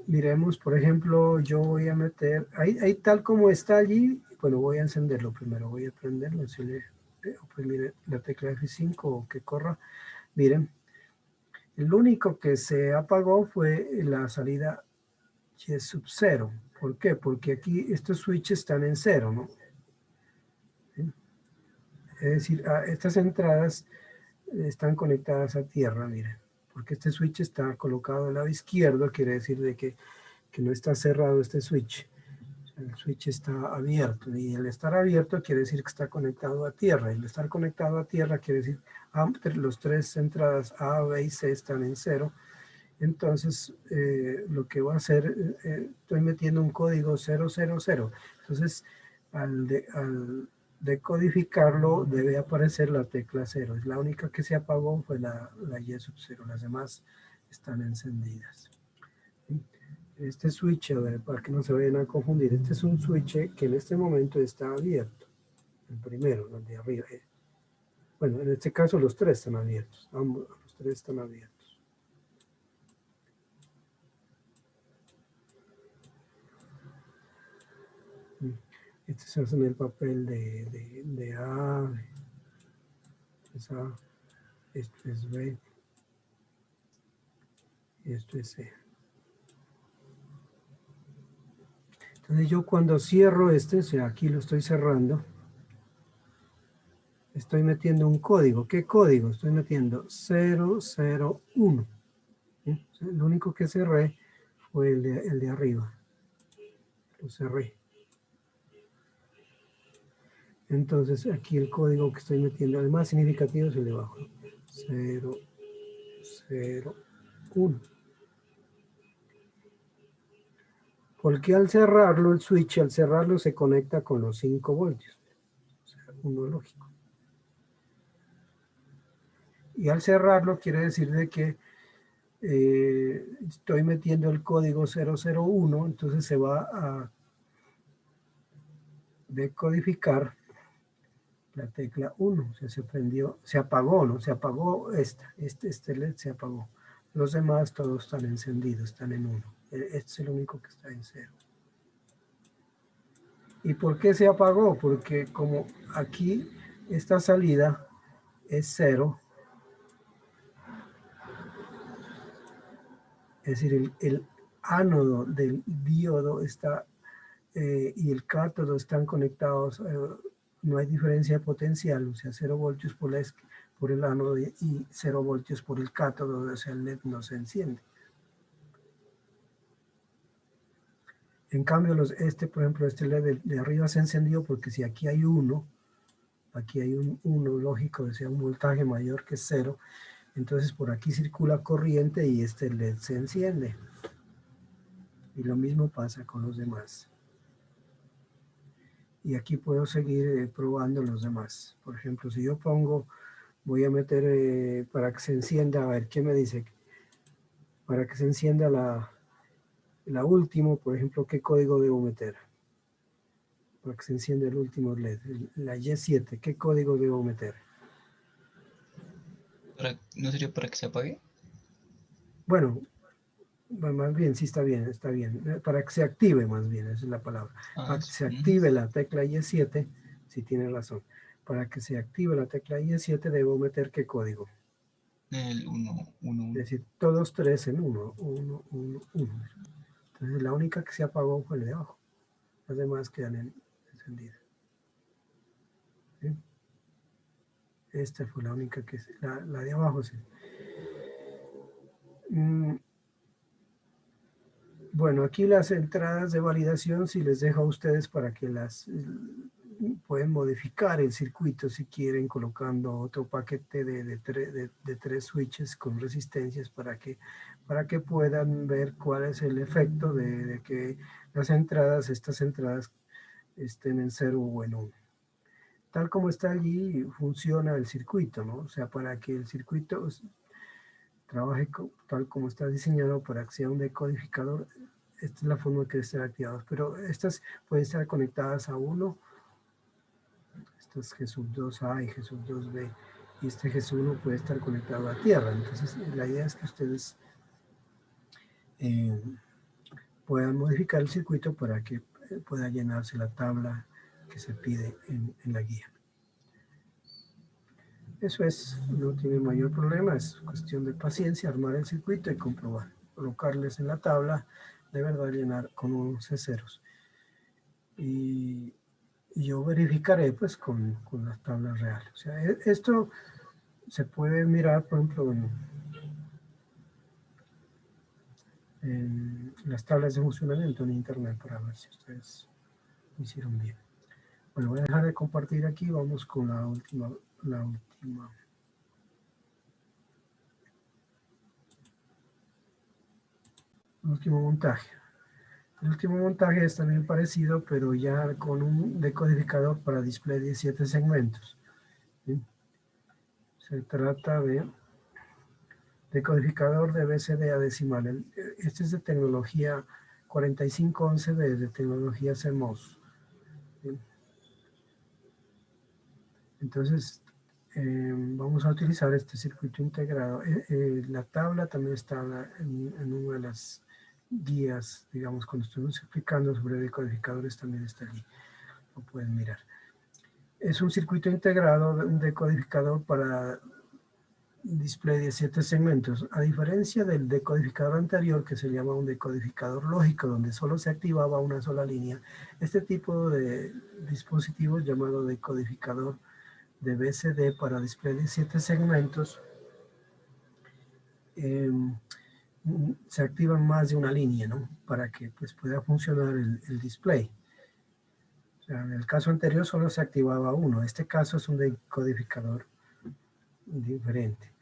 A: miremos, por ejemplo, yo voy a meter, ahí tal como está allí, bueno, voy a encenderlo primero, voy a prenderlo, si le oprimir la tecla F5 o que corra, miren, el único que se apagó fue la salida Y sub 0. ¿Por qué? Porque aquí estos switches están en 0, ¿no? ¿Sí? Es decir, estas entradas están conectadas a tierra, miren, porque este switch está colocado al lado izquierdo, quiere decir de que no está cerrado este switch. El switch está abierto y el estar abierto quiere decir que está conectado a tierra. Y el estar conectado a tierra quiere decir que los tres entradas A, B y C están en 0. Entonces, lo que voy a hacer, estoy metiendo un código 000. Entonces, al decodificarlo, debe aparecer la tecla 0. Es la única que se apagó, fue la Y sub 0. Las demás están encendidas. Este switch, a ver, para que no se vayan a confundir, este es un switch que en este momento está abierto. El primero, el de arriba. Bueno, en este caso los tres están abiertos. Ambos, los tres están abiertos. Este se hace en el papel de A, es A, esto es B, y esto es C. Entonces yo cuando cierro este, o sea, aquí lo estoy cerrando, estoy metiendo un código. ¿Qué código? Estoy metiendo 001. ¿Sí? O sea, lo único que cerré fue el de arriba. Lo cerré. Entonces aquí el código que estoy metiendo, el más significativo es el de abajo. 001. Porque al cerrarlo, el switch, al cerrarlo se conecta con los 5 voltios. O sea, uno lógico. Y al cerrarlo quiere decir de que estoy metiendo el código 001, entonces se va a decodificar la tecla 1. O sea, se prendió, se apagó, ¿no? Se apagó este LED se apagó. Los demás todos están encendidos, están en 1. Este es el único que está en 0. ¿Y por qué se apagó? Porque como aquí esta salida es 0, es decir, el ánodo del diodo está y el cátodo están conectados, no hay diferencia de potencial, o sea, 0 voltios por el ánodo y 0 voltios por el cátodo, o sea, el LED no se enciende. En cambio, por ejemplo, este LED de arriba se encendió porque si aquí hay 1, aquí hay un 1 lógico, o sea, un voltaje mayor que 0, entonces por aquí circula corriente y este LED se enciende. Y lo mismo pasa con los demás. Y aquí puedo seguir probando los demás. Por ejemplo, si yo pongo, voy a meter para que se encienda, a ver, ¿qué me dice? Para que se encienda la última, por ejemplo, ¿qué código debo meter? Para que se encienda el último LED, la Y7, ¿qué código debo meter?
C: ¿No sería para que se apague?
A: Bueno, más bien, sí está bien, está bien. Para que se active, más bien, esa es la palabra. Para que se active la tecla Y7, si tiene razón. Para que se active la tecla Y7 debo meter ¿qué código?
C: El 1, 1, 1.
A: Es decir, todos tres en 1, 1, 1, 1. Entonces la única que se apagó fue el de abajo. Las demás quedan encendidas. ¿Sí? Esta fue la única que, la de abajo sí. Bueno, aquí las entradas de validación, si les dejo a ustedes para que las pueden modificar el circuito si quieren, colocando otro paquete de 3 switches con resistencias para que puedan ver cuál es el efecto de que estas entradas estén en 0 o en 1. tal como está allí funciona el circuito, ¿no? O sea, para que el circuito trabaje tal como está diseñado para que sea un decodificador, esta es la forma que debe estar activados. Pero estas pueden estar conectadas a uno. Esto es G2A y G2B. Y este G1 puede estar conectado a tierra. Entonces, la idea es que ustedes puedan modificar el circuito para que pueda llenarse la tabla que se pide en la guía. Eso es, no tiene mayor problema, es cuestión de paciencia, armar el circuito y comprobar. Colocarles en la tabla, de verdad llenar con unos ceros. Y yo verificaré pues con las tablas reales. O sea, esto se puede mirar, por ejemplo, en las tablas de funcionamiento en internet para ver si ustedes lo hicieron bien. Bueno, voy a dejar de compartir aquí, vamos con el último montaje. El último montaje es también parecido, pero ya con un decodificador para display de 17 segmentos. ¿Sí? Se trata de decodificador de BCD a decimal. Este es de tecnología 4511B, de tecnología CMOS. ¿Sí? Entonces, vamos a utilizar este circuito integrado. La tabla también está en una de las guías, digamos, cuando estuvimos explicando sobre decodificadores también está allí. Lo pueden mirar. Es un circuito integrado, un decodificador para display de 7 segmentos. A diferencia del decodificador anterior, que se llama un decodificador lógico, donde solo se activaba una sola línea, este tipo de dispositivo llamado decodificador de BCD para display de 7 segmentos, se activan más de una línea, ¿no? Para que pues, pueda funcionar el display. O sea, en el caso anterior solo se activaba uno. Este caso es un decodificador diferente.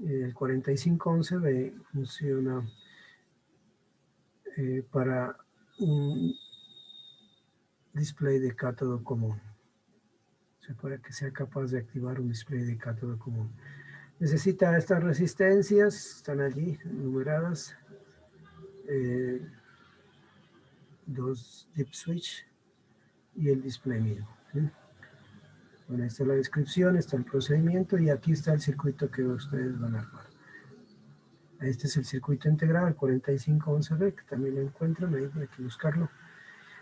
A: El 4511B funciona para un display de cátodo común. O sea, para que sea capaz de activar un display de cátodo común. Necesita estas resistencias, están allí numeradas. 2 dip switch y el display mismo. ¿Sí? Bueno, esta es la descripción, está el procedimiento y aquí está el circuito que ustedes van a armar. Este es el circuito integrado, el 4511B, que también lo encuentran, ahí hay que buscarlo.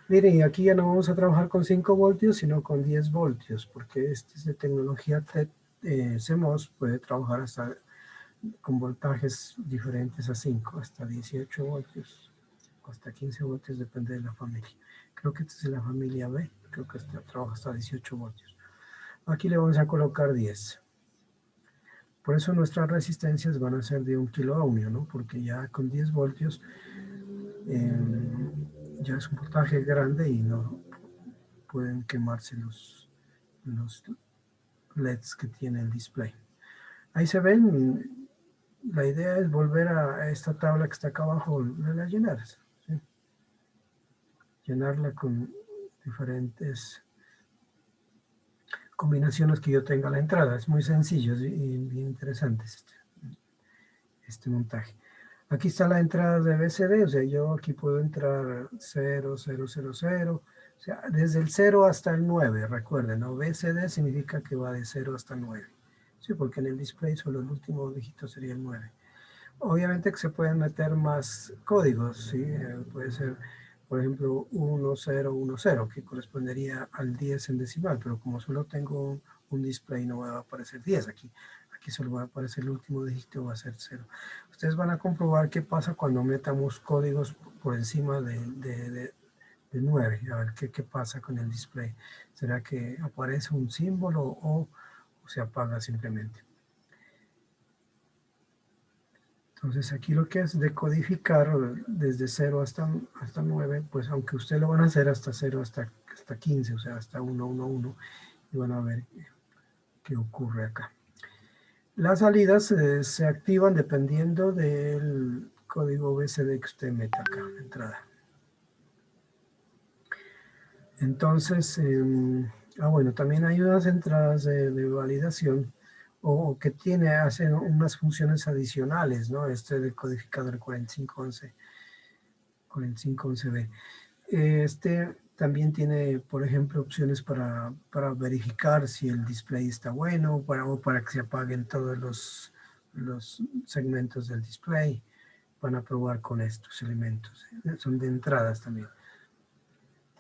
A: Miren, y aquí ya no vamos a trabajar con 5 voltios, sino con 10 voltios, porque este es de tecnología CMOS, puede trabajar hasta con voltajes diferentes a 5, hasta 18 voltios, hasta 15 voltios, depende de la familia. Creo que esta es de la familia B, creo que trabaja hasta 18 voltios. Aquí le vamos a colocar 10. Por eso nuestras resistencias van a ser de 1 kiloohmio, ¿no? Porque ya con 10 voltios ya es un voltaje grande y no pueden quemarse los LEDs que tiene el display. Ahí se ven, la idea es volver a esta tabla que está acá abajo, volverla a llenar, ¿sí? Llenarla con diferentes combinaciones que yo tenga a la entrada. Es muy sencillo y bien interesante este montaje. Aquí está la entrada de BCD, o sea, yo aquí puedo entrar 0, 0, 0, 0, o sea, desde el 0 hasta el 9, recuerden, ¿no? BCD significa que va de 0 hasta 9. Sí, porque en el display solo el último dígito sería el 9. Obviamente que se pueden meter más códigos, ¿sí? Puede ser, por ejemplo, 1, 0, 1, 0, que correspondería al 10 en decimal, pero como solo tengo un display no va a aparecer 10 aquí. Aquí solo va a aparecer el último dígito, va a ser 0. Ustedes van a comprobar qué pasa cuando metamos códigos por encima de 9. A ver qué pasa con el display. ¿Será que aparece un símbolo o se apaga simplemente? Entonces aquí lo que es decodificar desde 0 hasta 9, pues aunque usted lo van a hacer hasta 0 hasta 15, o sea, hasta 1, 1, 1, y van a ver qué ocurre acá. Las salidas se activan dependiendo del código BCD que usted meta acá, entrada. Entonces, Bueno, también hay unas entradas de validación o que hacen unas funciones adicionales, ¿no? Este decodificador 4511B. Este también tiene, por ejemplo, opciones para verificar si el display está bueno o para que se apaguen todos los segmentos del display. Van a probar con estos elementos. Son de entradas también.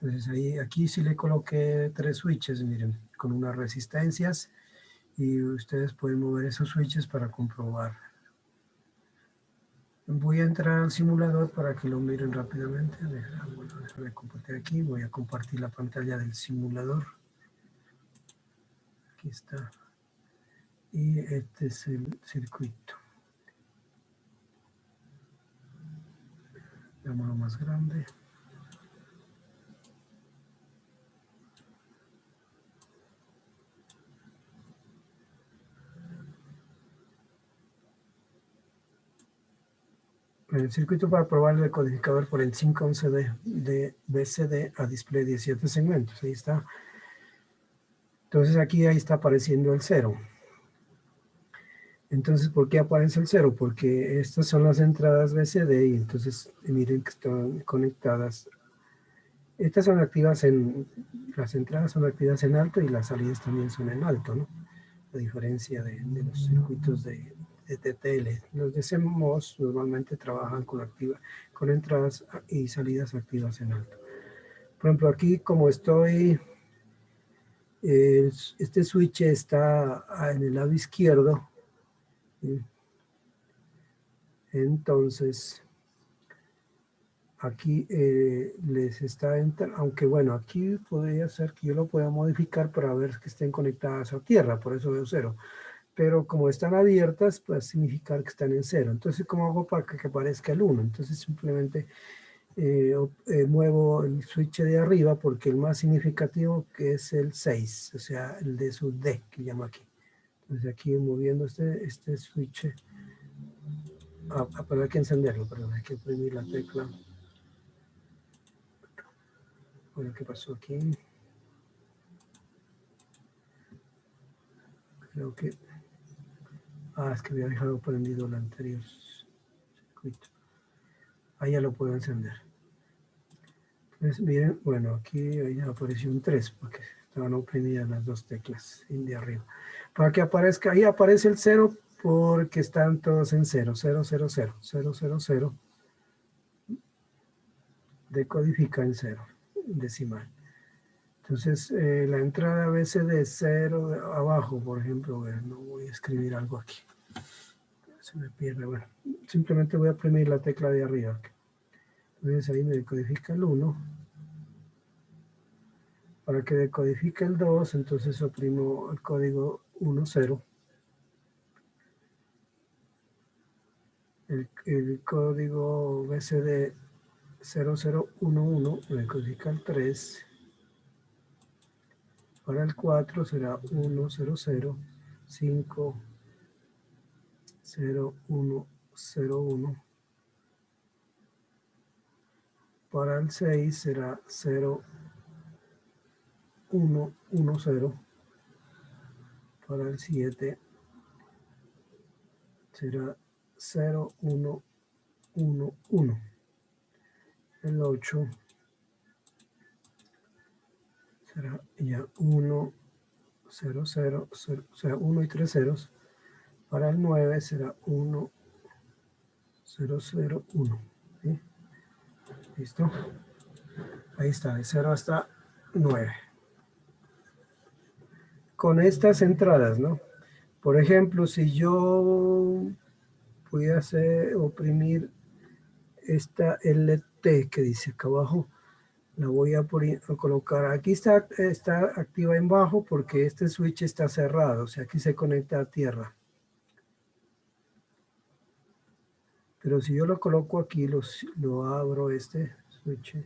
A: Entonces aquí sí le coloqué 3 switches, miren, con unas resistencias y ustedes pueden mover esos switches para comprobar. Voy a entrar al simulador para que lo miren rápidamente. Déjame compartir aquí. Voy a compartir la pantalla del simulador. Aquí está. Y este es el circuito. Llamarlo más grande. El circuito para probar el decodificador por el 511D de BCD a display 17 segmentos. Ahí está. Entonces ahí está apareciendo el 0. Entonces, ¿por qué aparece el 0? Porque estas son las entradas BCD y entonces miren que están conectadas. Estas son activas las entradas son activas en alto y las salidas también son en alto, ¿no? A diferencia de los circuitos de TTL. Los de CMOS normalmente trabajan con entradas y salidas activas en alto. Por ejemplo, aquí como estoy, este switch está en el lado izquierdo. Entonces, aquí les está entrando, aunque bueno, aquí podría ser que yo lo pueda modificar para ver que estén conectadas a tierra, por eso veo 0. Pero como están abiertas, pues significar que están en 0. Entonces, ¿cómo hago para que aparezca el 1? Entonces, simplemente muevo el switch de arriba porque el más significativo que es el 6, o sea, el de su D, que llamo aquí. Entonces, aquí moviendo este switch, pero hay que encenderlo, perdón, hay que oprimir la tecla. Bueno, ¿qué pasó aquí? Creo que... es que había dejado prendido el anterior circuito. Ahí ya lo puedo encender. Entonces, miren, bueno, aquí ya apareció un 3 porque estaban oprimidas las dos teclas de arriba. Para que aparezca, ahí aparece el 0 porque están todos en 0, 0, 0, 0, 0, 0, 0. Decodifica en 0, decimal. Entonces, la entrada a veces de 0 abajo, por ejemplo, no voy a escribir algo aquí. Se me pierde, bueno, simplemente voy a oprimir la tecla de arriba. Entonces ahí me decodifica el 1. Para que decodifique el 2, entonces oprimo el código 10. El código BCD 0011 decodifica el 3. Para el 4 será 100550101. Para el 6 será 0110. Para el 7 será 0111. El 8 será ya 1, 0, 0, 0, o sea, 1 y 3 ceros. Para el 9 será 1, 0, 0, 1. ¿Sí? ¿Listo? Ahí está, de 0 hasta 9. Con estas entradas, ¿no? Por ejemplo, si yo pudiera oprimir esta LT que dice acá abajo, la voy a colocar. Aquí está activa en bajo porque este switch está cerrado, o sea, aquí se conecta a tierra. Pero si yo lo coloco aquí, lo abro este switch,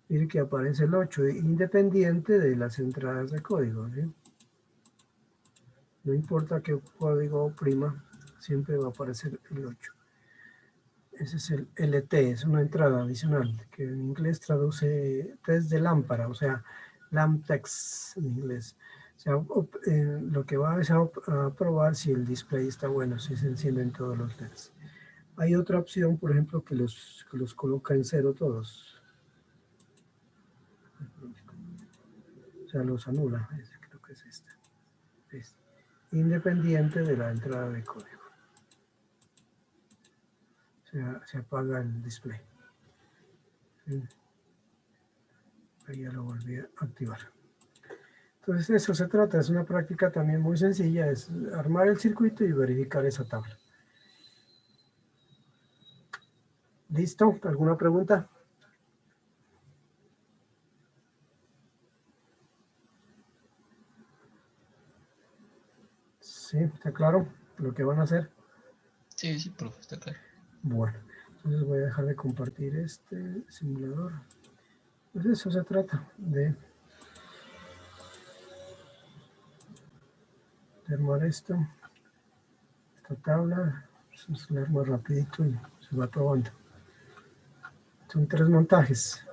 A: mire que aparece el 8, independiente de las entradas de código, ¿sí? No importa qué código oprima, siempre va a aparecer el 8. Ese es el LT, es una entrada adicional, que en inglés traduce test de lámpara, o sea, LambText en inglés. O sea, lo que va es a probar si el display está bueno, si se encienden todos los LEDs. Hay otra opción, por ejemplo, que los coloca en cero todos. O sea, los anula. Creo que es esta. Es independiente de la entrada de código. O sea, se apaga el display. ¿Sí? Ahí ya lo volví a activar. Entonces de eso se trata, es una práctica también muy sencilla, es armar el circuito y verificar esa tabla. ¿Listo? ¿Alguna pregunta? Sí, ¿está claro lo que van a hacer?
C: Sí, sí, profe, está claro.
A: Bueno, entonces voy a dejar de compartir este simulador. Pues de eso se trata, de armar esto, esta tabla, se la arma rapidito y se va probando. Son 3 montajes.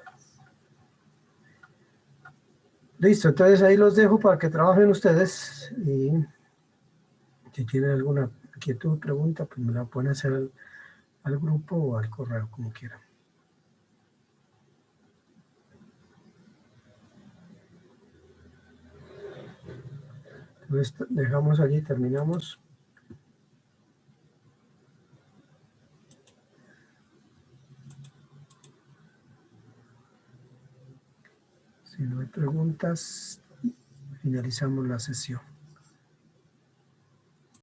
A: Listo, entonces ahí los dejo para que trabajen ustedes y si tienen alguna inquietud, pregunta, pues me la pueden hacer al grupo o al correo, como quieran. Entonces dejamos allí, terminamos. Si no hay preguntas, finalizamos la sesión.